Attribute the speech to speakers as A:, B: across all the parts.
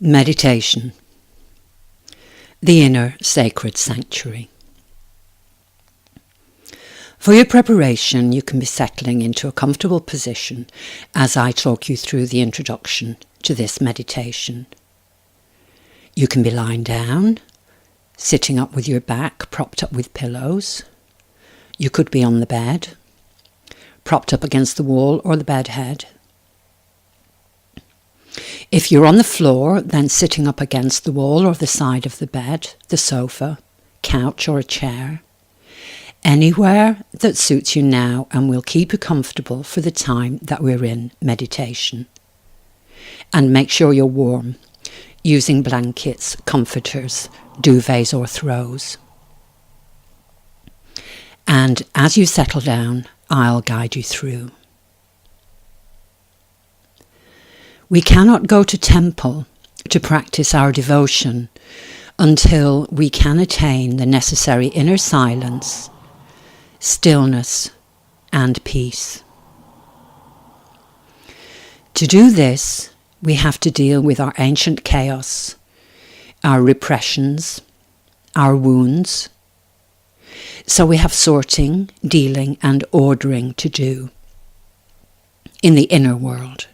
A: Meditation. The inner sacred sanctuary. For your preparation, you can be settling into a comfortable position as I talk you through the introduction to this meditation. You can be lying down, sitting up with your back propped up with pillows. You could be on the bed, propped up against the wall or the bed head. If you're on the floor, then sitting up against the wall or the side of the bed, the sofa, couch or a chair. Anywhere that suits you now and will keep you comfortable for the time that we're in meditation. And make sure you're warm, using blankets, comforters, duvets or throws. And as you settle down, I'll guide you through. We cannot go to temple to practice our devotion until we can attain the necessary inner silence, stillness, and peace. To do this, we have to deal with our ancient chaos, our repressions, our wounds. So we have sorting, dealing, and ordering to do in the inner world.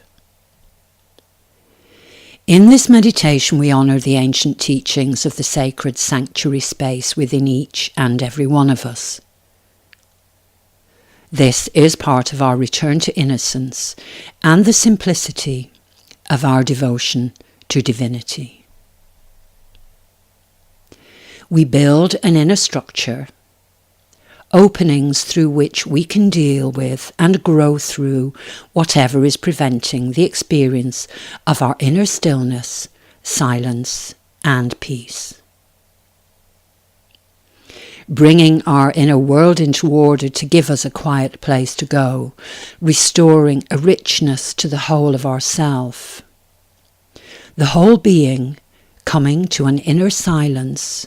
A: In this meditation, we honour the ancient teachings of the sacred sanctuary space within each and every one of us. This is part of our return to innocence and the simplicity of our devotion to divinity. We build an inner structure, openings through which we can deal with and grow through whatever is preventing the experience of our inner stillness, silence, and peace. Bringing our inner world into order to give us a quiet place to go, restoring a richness to the whole of ourself. The whole being coming to an inner silence,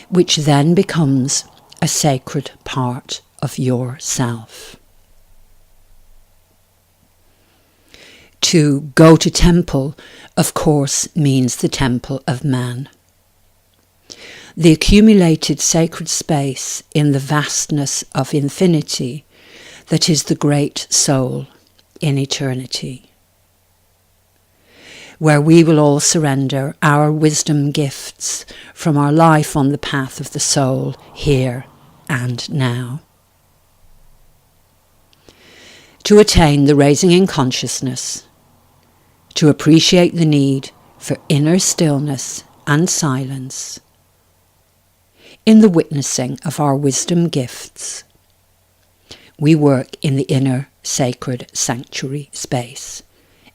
A: which then becomes a sacred part of yourself. To go to temple, of course, means the temple of man. The accumulated sacred space in the vastness of infinity that is the great soul in eternity, where we will all surrender our wisdom gifts from our life on the path of the soul here and now. To attain the raising in consciousness, to appreciate the need for inner stillness and silence, in the witnessing of our wisdom gifts, we work in the inner sacred sanctuary space,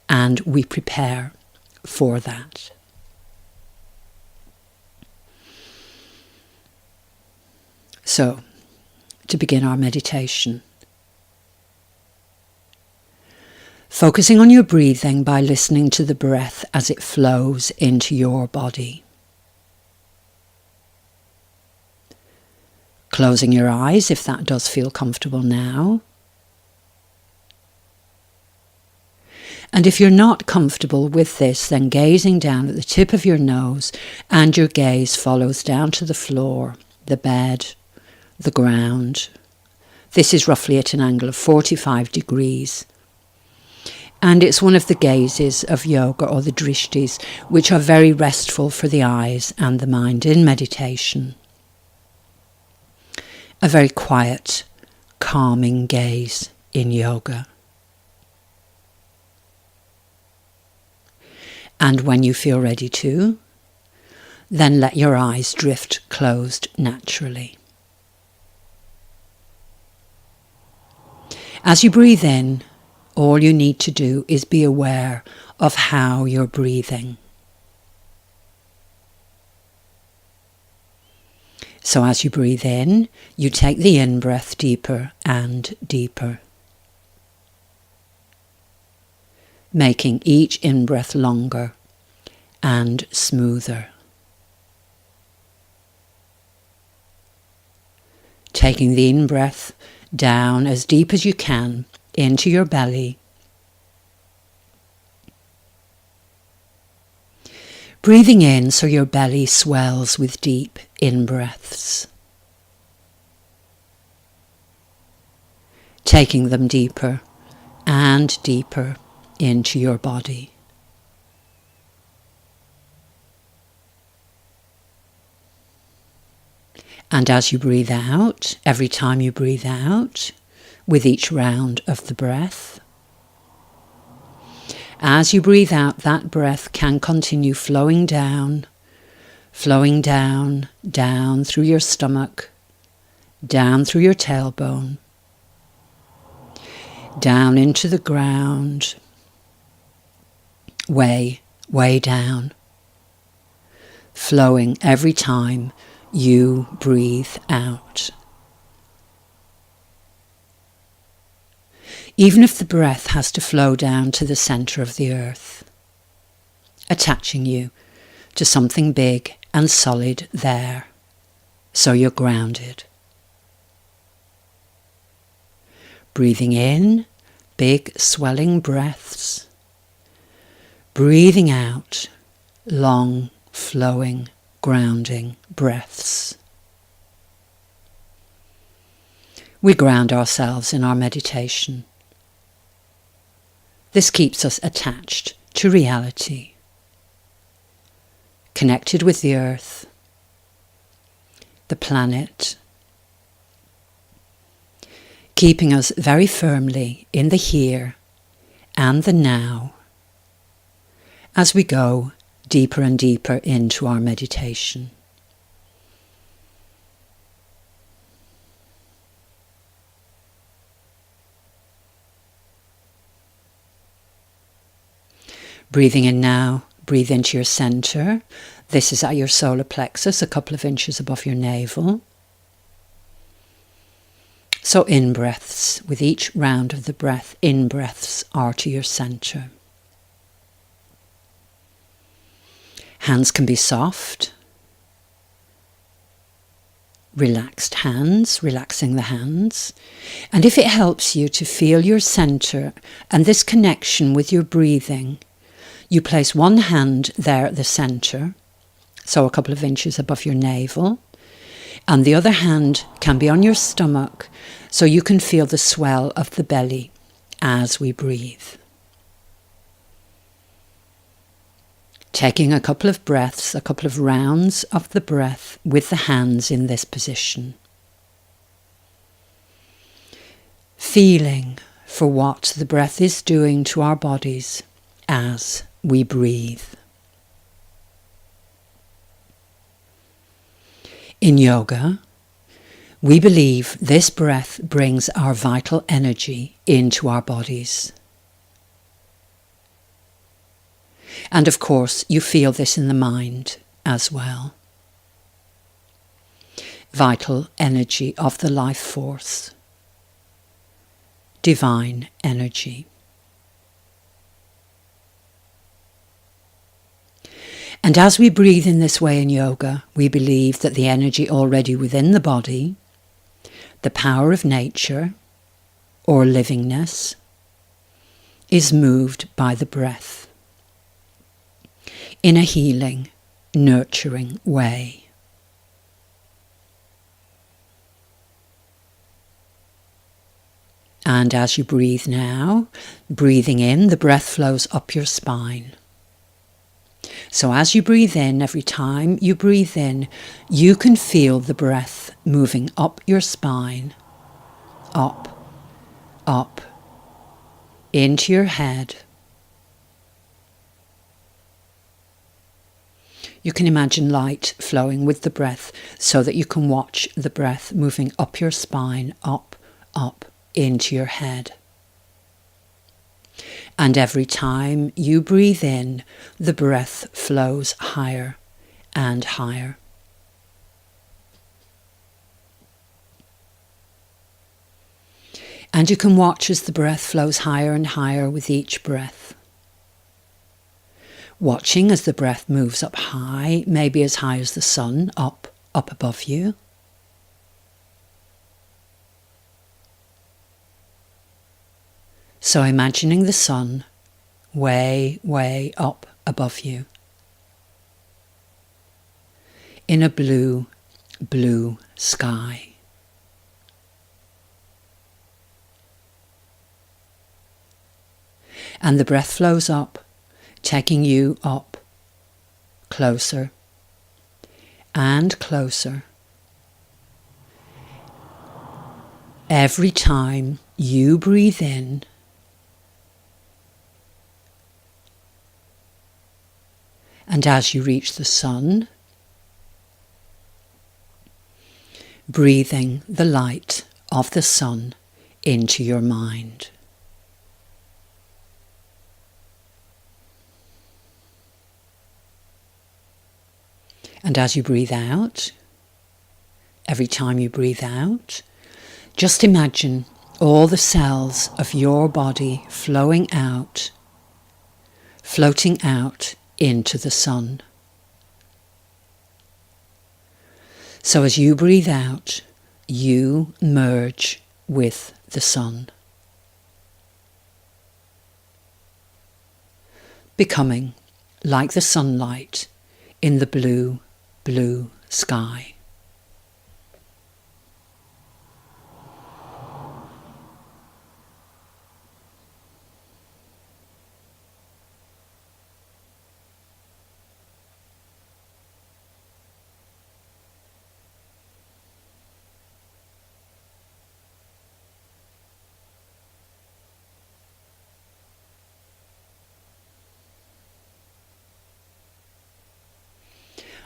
A: and we prepare for that. So, to begin our meditation, focusing on your breathing by listening to the breath as it flows into your body. Closing your eyes if that does feel comfortable now. And if you're not comfortable with this, then gazing down at the tip of your nose, and your gaze follows down to the floor, the bed, the ground. This is roughly at an angle of 45 degrees. And it's one of the gazes of yoga or the drishtis, which are very restful for the eyes and the mind in meditation. A very quiet, calming gaze in yoga. And when you feel ready to, then let your eyes drift closed naturally. As you breathe in, all you need to do is be aware of how you're breathing. So as you breathe in, you take the in-breath deeper and deeper, making each in-breath longer and smoother. Taking the in-breath down as deep as you can into your belly, Breathing in so your belly swells with deep in-breaths. Taking them deeper and deeper into your body. And as you breathe out, every time you breathe out, with each round of the breath, as you breathe out, that breath can continue flowing down, down through your stomach, down through your tailbone, down into the ground, way down, flowing every time you breathe out. Even if the breath has to flow down to the centre of the earth, attaching you to something big and solid there, so you're grounded. Breathing in, big swelling breaths. Breathing out, long, flowing, grounding breaths. We ground ourselves in our meditation. This keeps us attached to reality, connected with the earth, the planet, keeping us very firmly in the here and the now as we go deeper and deeper into our meditation. Breathing in now, breathe into your centre. This is at your solar plexus, a couple of inches above your navel. So in-breaths, with each round of the breath, in-breaths are to your centre. Hands can be soft. Relaxed hands, relaxing the hands. And if it helps you to feel your centre and this connection with your breathing, you place one hand there at the centre, so a couple of inches above your navel, and the other hand can be on your stomach, so you can feel the swell of the belly as we breathe. Taking a couple of breaths, a couple of rounds of the breath with the hands in this position. Feeling for what the breath is doing to our bodies as we breathe. In yoga, we believe this breath brings our vital energy into our bodies. And of course, you feel this in the mind as well. Vital energy of the life force. Divine energy. And as we breathe in this way in yoga, we believe that the energy already within the body, the power of nature, or livingness, is moved by the breath in a healing, nurturing way. And as you breathe now, breathing in, the breath flows up your spine. So as you breathe in, every time you breathe in, you can feel the breath moving up your spine, up, into your head. You can imagine light flowing with the breath so that you can watch the breath moving up your spine, up, into your head. And every time you breathe in, the breath flows higher and higher. And you can watch as the breath flows higher and higher with each breath. Watching as the breath moves up high, maybe as high as the sun, up above you. So imagining the sun way up above you. in a blue, blue sky. And the breath flows up, taking you up, closer and closer. Every time you breathe in, and as you reach the sun, breathing the light of the sun into your mind. And as you breathe out, every time you breathe out, just imagine all the cells of your body flowing out, floating out into the sun. So as you breathe out, you merge with the sun, becoming like the sunlight in the blue, blue sky.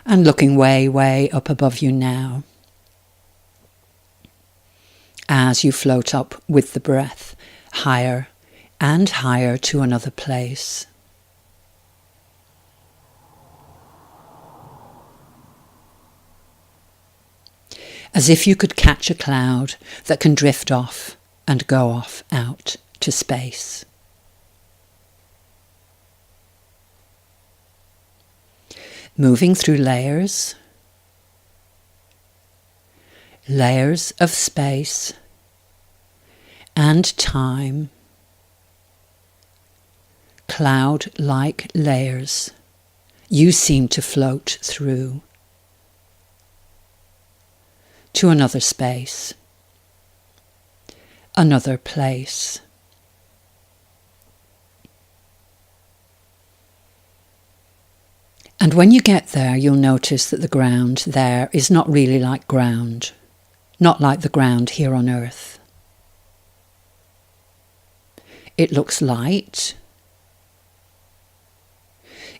A: And looking way, way up above you now, as you float up with the breath, higher and higher to another place. As if you could catch a cloud that can drift off and go off out to space. Moving through layers of space and time, cloud-like layers you seem to float through to another space, another place. And when you get there, you'll notice that the ground there is not really like ground, not like the ground here on earth. It looks light.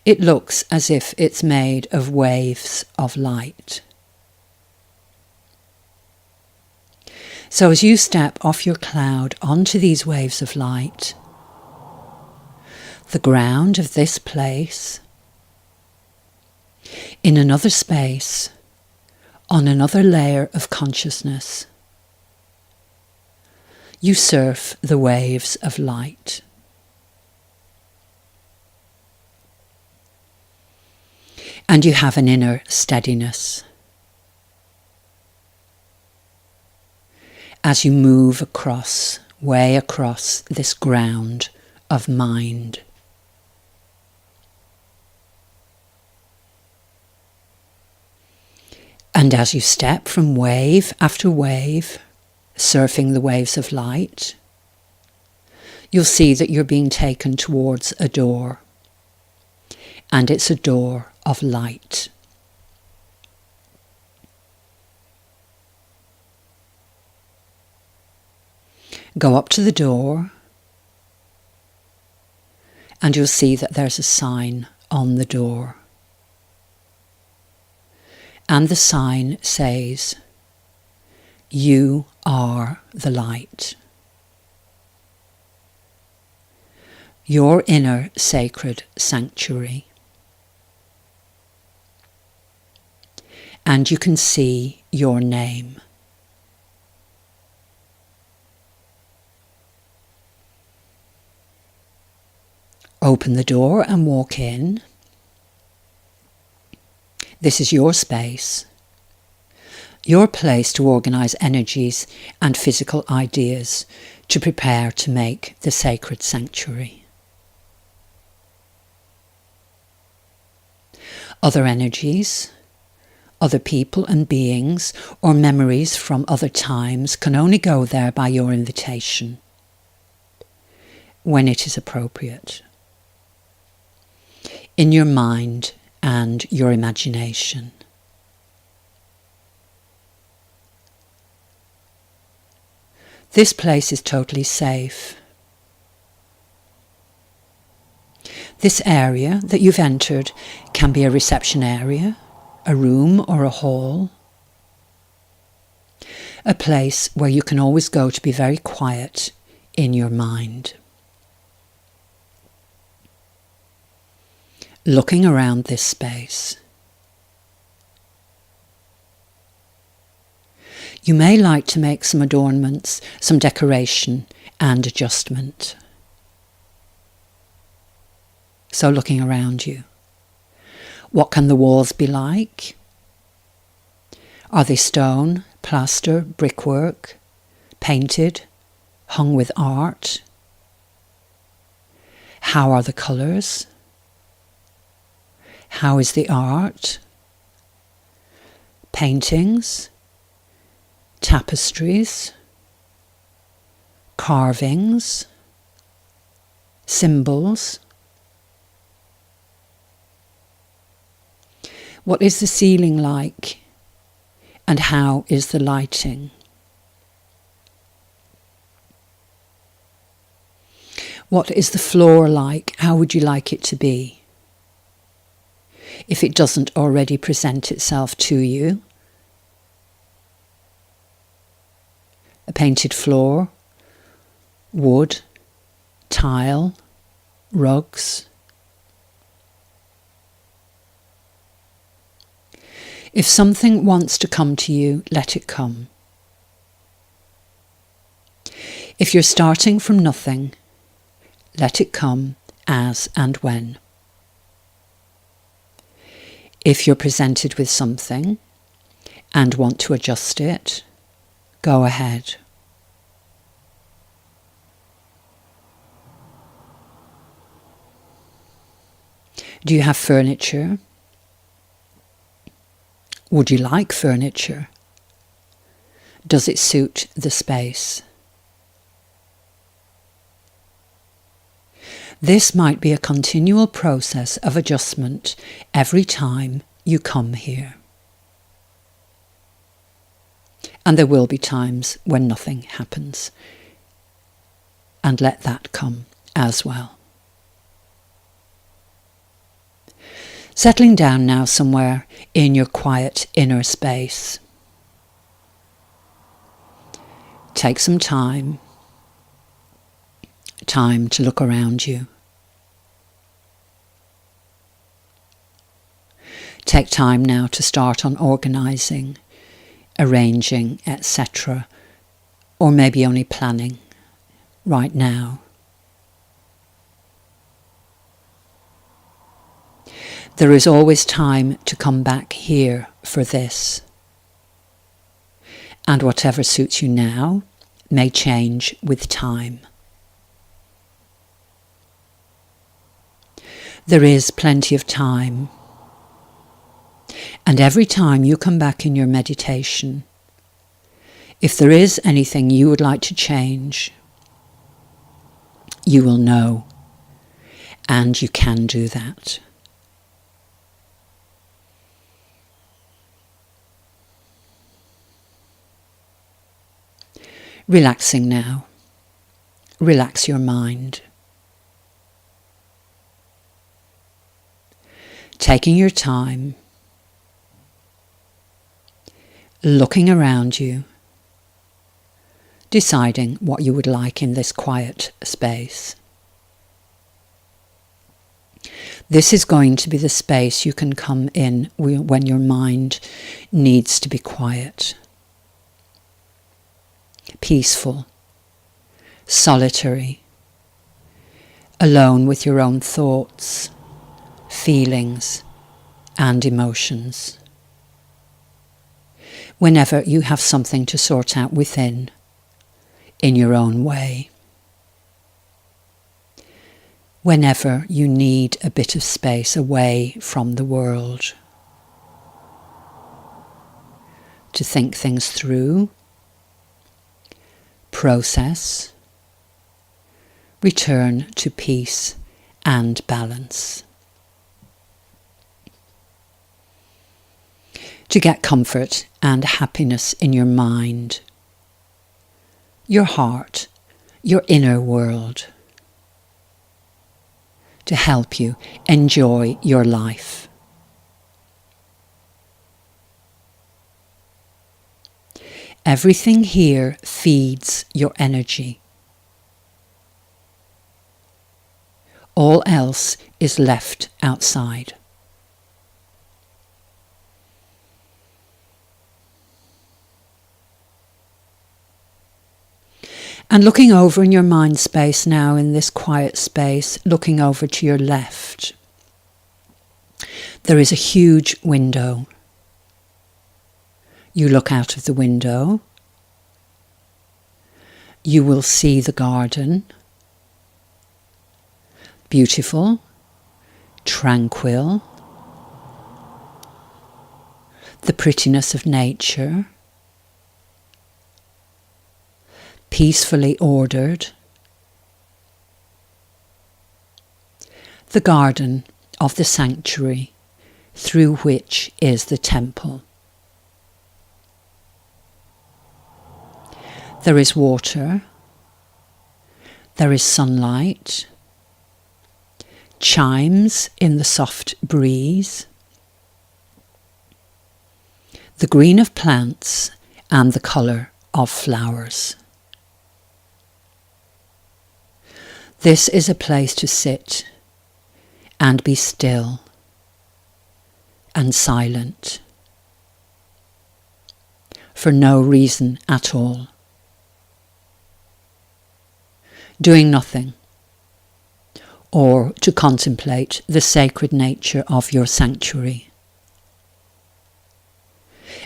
A: It looks as if it's made of waves of light. So as you step off your cloud onto these waves of light, the ground of this place, in another space, on another layer of consciousness, you surf the waves of light. And you have an inner steadiness as you move across, way across this ground of mind. And as you step from wave after wave, surfing the waves of light, you'll see that you're being taken towards a door. And it's a door of light. Go up to the door, and you'll see that there's a sign on the door. And the sign says, "You are the light." Your inner sacred sanctuary. And you can see your name. Open the door and walk in. This is your space, your place to organise energies and physical ideas to prepare to make the sacred sanctuary. Other energies, Other people and beings or memories from other times can only go there by your invitation, when it is appropriate, in your mind and your imagination. This place is totally safe. This area that you've entered can be a reception area, a room or a hall, a place where you can always go to be very quiet in your mind. Looking around this space. You may like to make some adornments, some decoration and adjustment. So looking around you. What can the walls be like? Are they stone, plaster, brickwork, painted, hung with art? How are the colours? How is the art? Paintings, tapestries, carvings, symbols. What is the ceiling like, and how is the lighting? What is the floor like? How would you like it to be? If it doesn't already present itself to you. A painted floor, wood, tile, rugs. If something wants to come to you, let it come. If you're starting from nothing, let it come as and when. If you're presented with something and want to adjust it, go ahead. Do you have furniture? Would you like furniture? Does it suit the space? This might be a continual process of adjustment every time you come here. And there will be times when nothing happens. And let that come as well. Settling down now somewhere in your quiet inner space. Take some time to look around you. Take time now to start on organising, arranging, etc. Or maybe only planning right now. There is always time to come back here for this. And whatever suits you now may change with time. There is plenty of time. And every time you come back in your meditation, if there is anything you would like to change, you will know, and you can do that. Relaxing now. Relax your mind. Taking your time. Looking around you. Deciding what you would like in this quiet space. This is going to be the space you can come in when your mind needs to be quiet. Peaceful, solitary, alone with your own thoughts, feelings and emotions. Whenever you have something to sort out within, in your own way. Whenever you need a bit of space away from the world. to think things through, process, return to peace and balance. To get comfort and happiness in your mind, your heart, your inner world, to help you enjoy your life. Everything here feeds your energy. All else is left outside. And looking over in your mind space now, in this quiet space, looking over to your left, there is a huge window. You look out of the window, you will see the garden, beautiful, tranquil, the prettiness of nature, peacefully ordered, the garden of the sanctuary through which is the temple. There is water, there is sunlight, chimes in the soft breeze, the green of plants and the colour of flowers. This is a place to sit and be still and silent for no reason at all. Doing nothing, or to contemplate the sacred nature of your sanctuary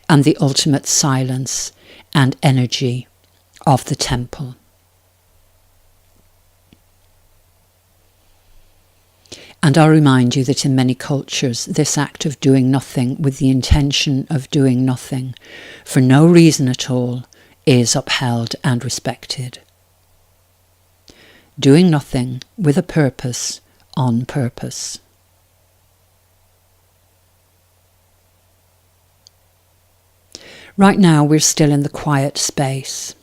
A: and the ultimate silence and energy of the temple. And I'll remind you that in many cultures, this act of doing nothing with the intention of doing nothing for no reason at all is upheld and respected. Doing nothing with a purpose, on purpose. Right now we're still in the quiet space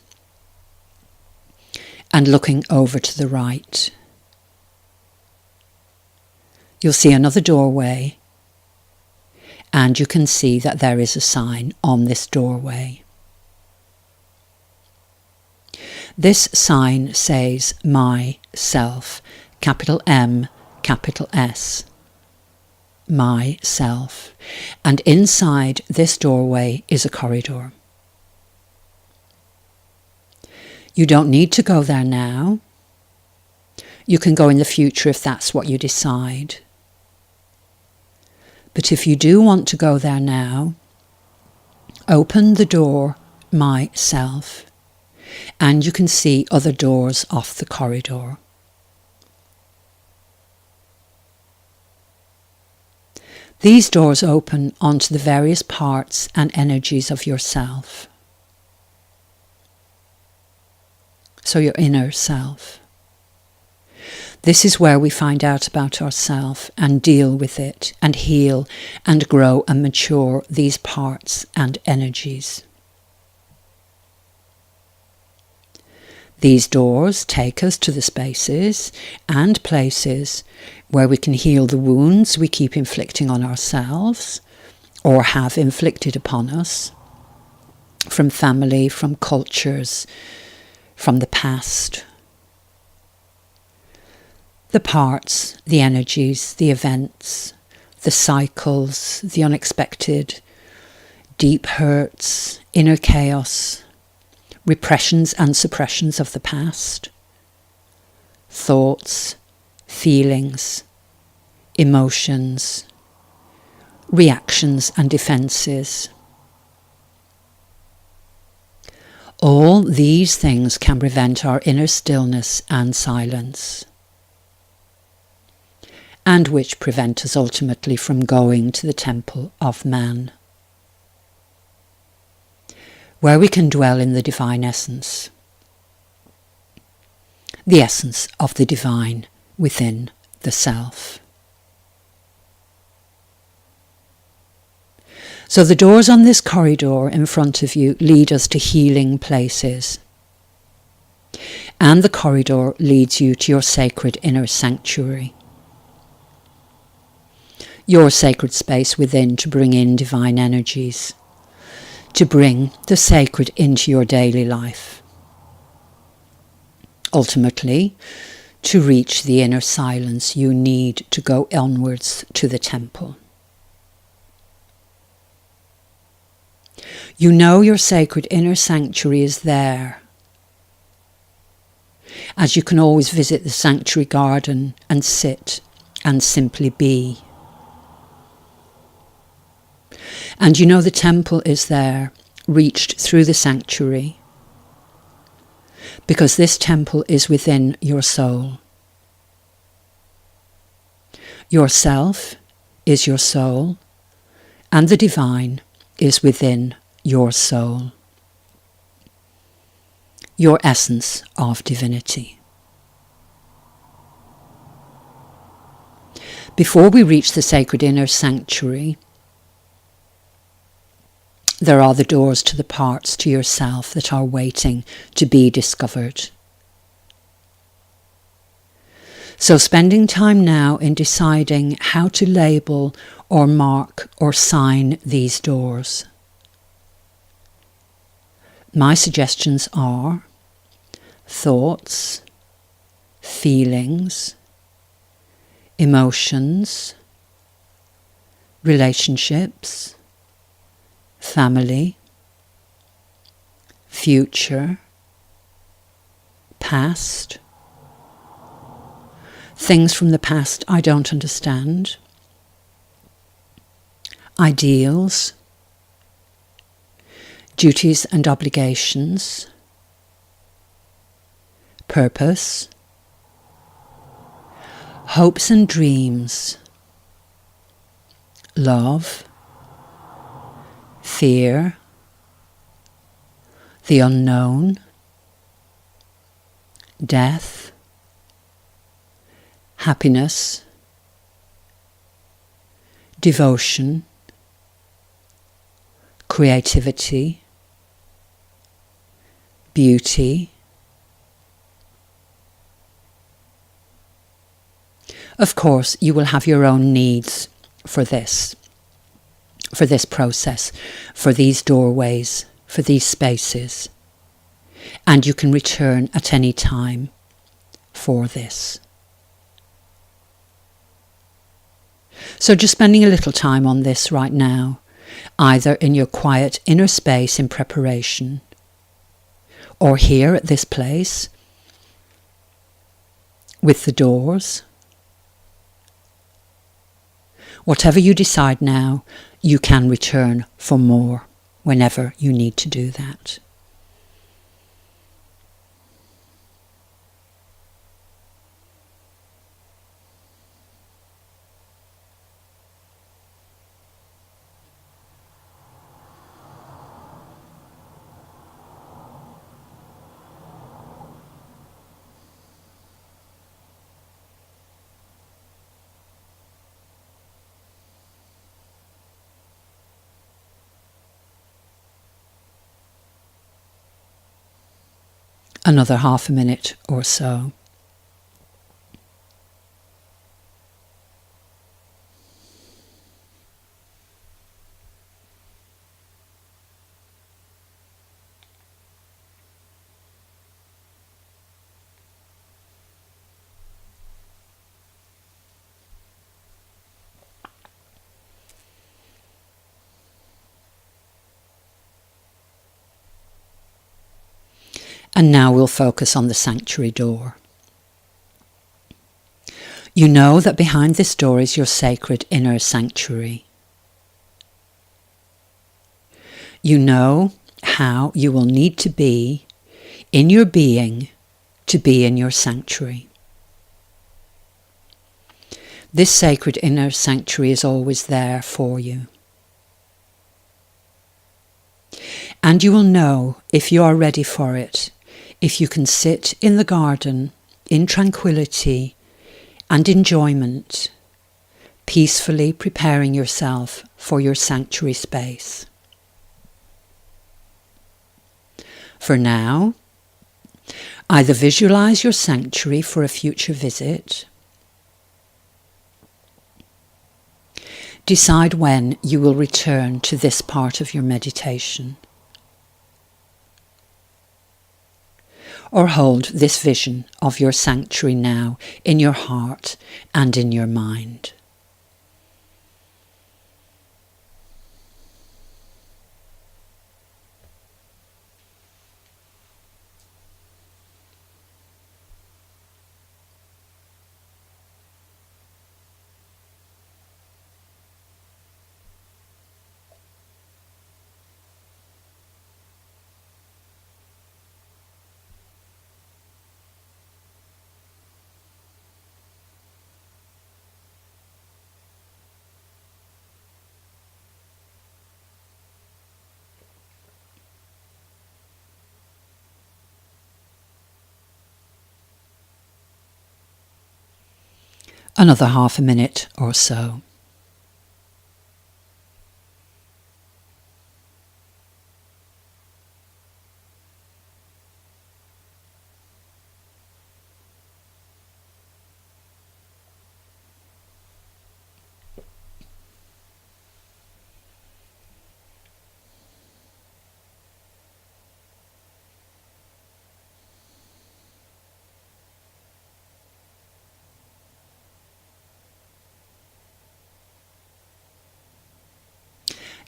A: and looking over to the right. You'll see another doorway, and you can see that there is a sign on this doorway. This sign says myself, capital M, capital S. Myself. And inside this doorway is a corridor. You don't need to go there now. You can go in the future if that's what you decide. But if you do want to go there now, open the door myself, and you can see other doors off the corridor. These doors open onto the various parts and energies of yourself. So your inner self. This is where we find out about ourselves and deal with it and heal and grow and mature these parts and energies. These doors take us to the spaces and places where we can heal the wounds we keep inflicting on ourselves or have inflicted upon us from family, from cultures, from the past. The parts, the energies, the events, the cycles, the unexpected, deep hurts, inner chaos, repressions and suppressions of the past, thoughts, feelings, emotions, reactions and defences. All these things can prevent our inner stillness and silence, and which prevent us ultimately from going to the temple of man. where we can dwell in the divine essence, the essence of the divine within the self. So the doors on this corridor in front of you lead us to healing places. And the corridor leads you to your sacred inner sanctuary, your sacred space within to bring in divine energies, to bring the sacred into your daily life. Ultimately, to reach the inner silence you need to go onwards to the temple. You know your sacred inner sanctuary is there, as you can always visit the sanctuary garden and sit and simply be. And you know the temple is there, reached through the sanctuary, because this temple is within your soul. Yourself is your soul, and the divine is within your soul, your essence of divinity. Before we reach the sacred inner sanctuary, there are the doors to the parts to yourself that are waiting to be discovered. So spending time now in deciding how to label or mark or sign these doors. My suggestions are thoughts, feelings, emotions, relationships, family, future, past, things from the past I don't understand, ideals, duties and obligations, purpose, hopes and dreams, love, fear, the unknown, death, happiness, devotion, creativity, beauty. Of course, you will have your own needs for this process, for these doorways, for these spaces, and you can return at any time for this. So just spending a little time on this right now, either in your quiet inner space in preparation, or here at this place with the doors. Whatever you decide now, you can return for more whenever you need to do that. Another half a minute or so. And now we'll focus on the sanctuary door. You know that behind this door is your sacred inner sanctuary. You know how you will need to be in your being to be in your sanctuary. This sacred inner sanctuary is always there for you. And you will know if you are ready for it, if you can sit in the garden in tranquility and enjoyment, peacefully preparing yourself for your sanctuary space. For now, either visualize your sanctuary for a future visit, decide when you will return to this part of your meditation, or hold this vision of your sanctuary now in your heart and in your mind. Another half a minute or so.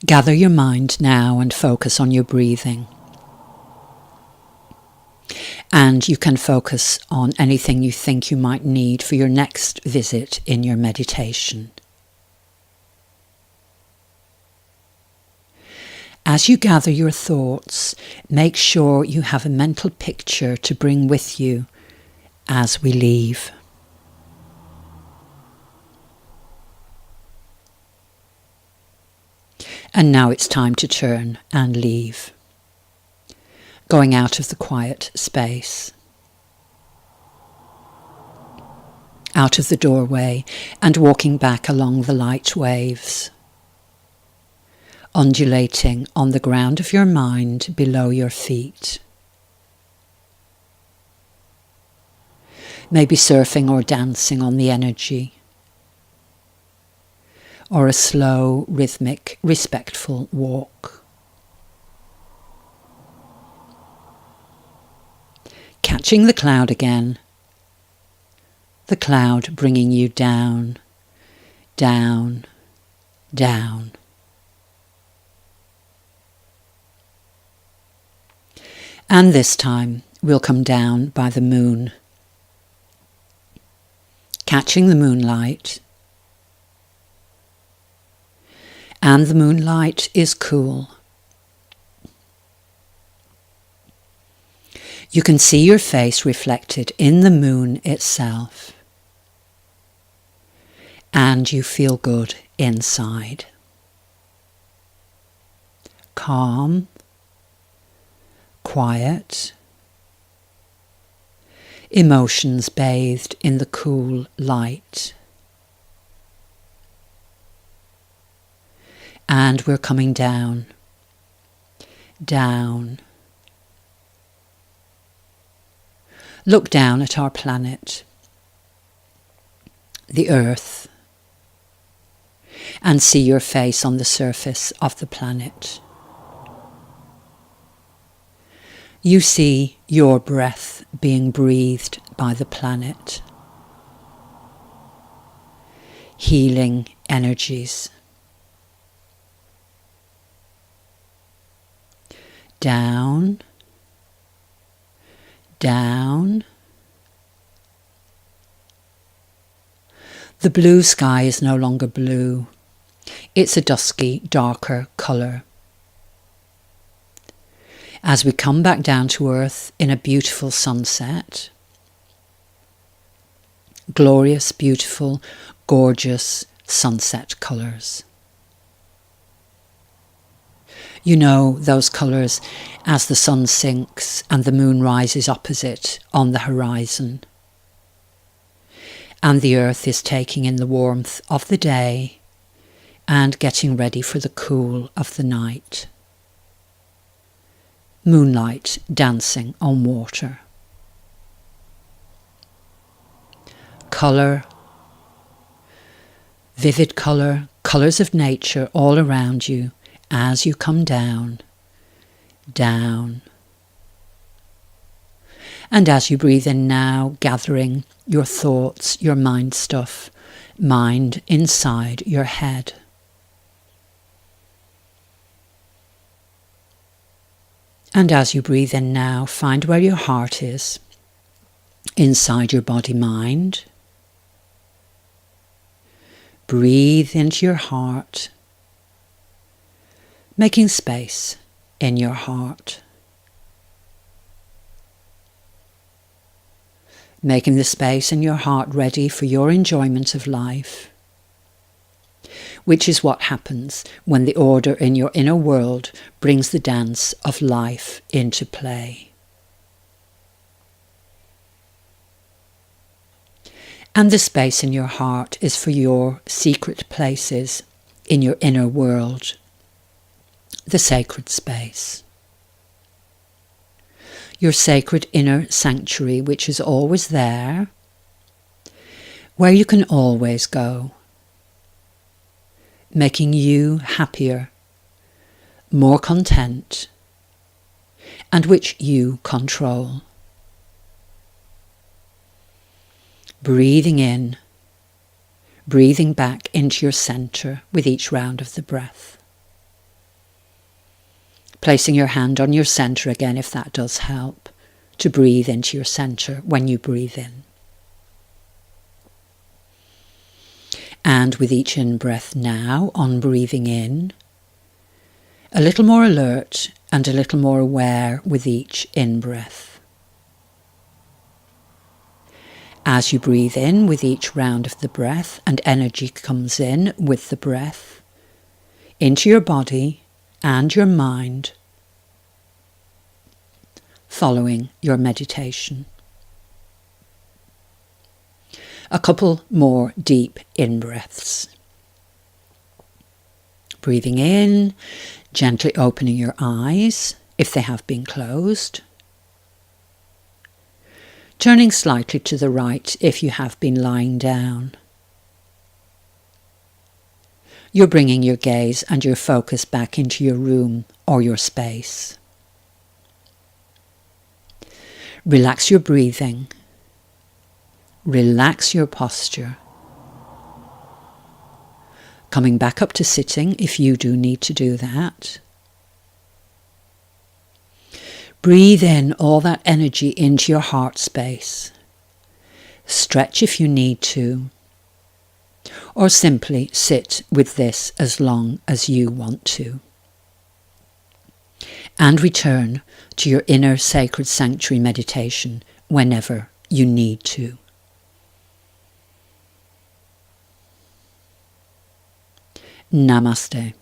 A: Gather your mind now and focus on your breathing. And you can focus on anything you think you might need for your next visit in your meditation. As you gather your thoughts, make sure you have a mental picture to bring with you as we leave. And now it's time to turn and leave, going out of the quiet space, out of the doorway and walking back along the light waves, undulating on the ground of your mind below your feet. Maybe surfing or dancing on the energy, or a slow, rhythmic, respectful walk. Catching the cloud again, the cloud bringing you down, down, down. And this time we'll come down by the moon, catching the moonlight. And the moonlight is cool. You can see your face reflected in the moon itself. And you feel good inside. Calm, quiet, emotions bathed in the cool light. And we're coming down, down. Look down at our planet, the Earth, and see your face on the surface of the planet. You see your breath being breathed by the planet. Healing energies. Down, down. The blue sky is no longer blue. It's a dusky, darker colour. As we come back down to earth in a beautiful sunset, glorious, beautiful, gorgeous sunset colours. You know those colours as the sun sinks and the moon rises opposite on the horizon. And the earth is taking in the warmth of the day and getting ready for the cool of the night. Moonlight dancing on water. Colour, vivid colour, colours of nature all around you as you come down, down. And as you breathe in now, gathering your thoughts, your mind stuff, mind inside your head. And as you breathe in now, find where your heart is, inside your body-mind. Breathe into your heart, making space in your heart. Making the space in your heart ready for your enjoyment of life, which is what happens when the order in your inner world brings the dance of life into play. And the space in your heart is for your secret places in your inner world, the sacred space. Your sacred inner sanctuary, which is always there, where you can always go, making you happier, more content, and which you control. Breathing in, breathing back into your centre with each round of the breath. Placing your hand on your centre again if that does help, to breathe into your centre when you breathe in. And with each in-breath now, on breathing in, a little more alert and a little more aware with each in-breath. As you breathe in with each round of the breath and energy comes in with the breath into your body and your mind, following your meditation. A couple more deep in-breaths. Breathing in, gently opening your eyes if they have been closed. Turning slightly to the right if you have been lying down. You're bringing your gaze and your focus back into your room or your space. Relax your breathing. Relax your posture. Coming back up to sitting if you do need to do that. Breathe in all that energy into your heart space. Stretch if you need to, or simply sit with this as long as you want to. And return to your inner sacred sanctuary meditation whenever you need to. Namaste.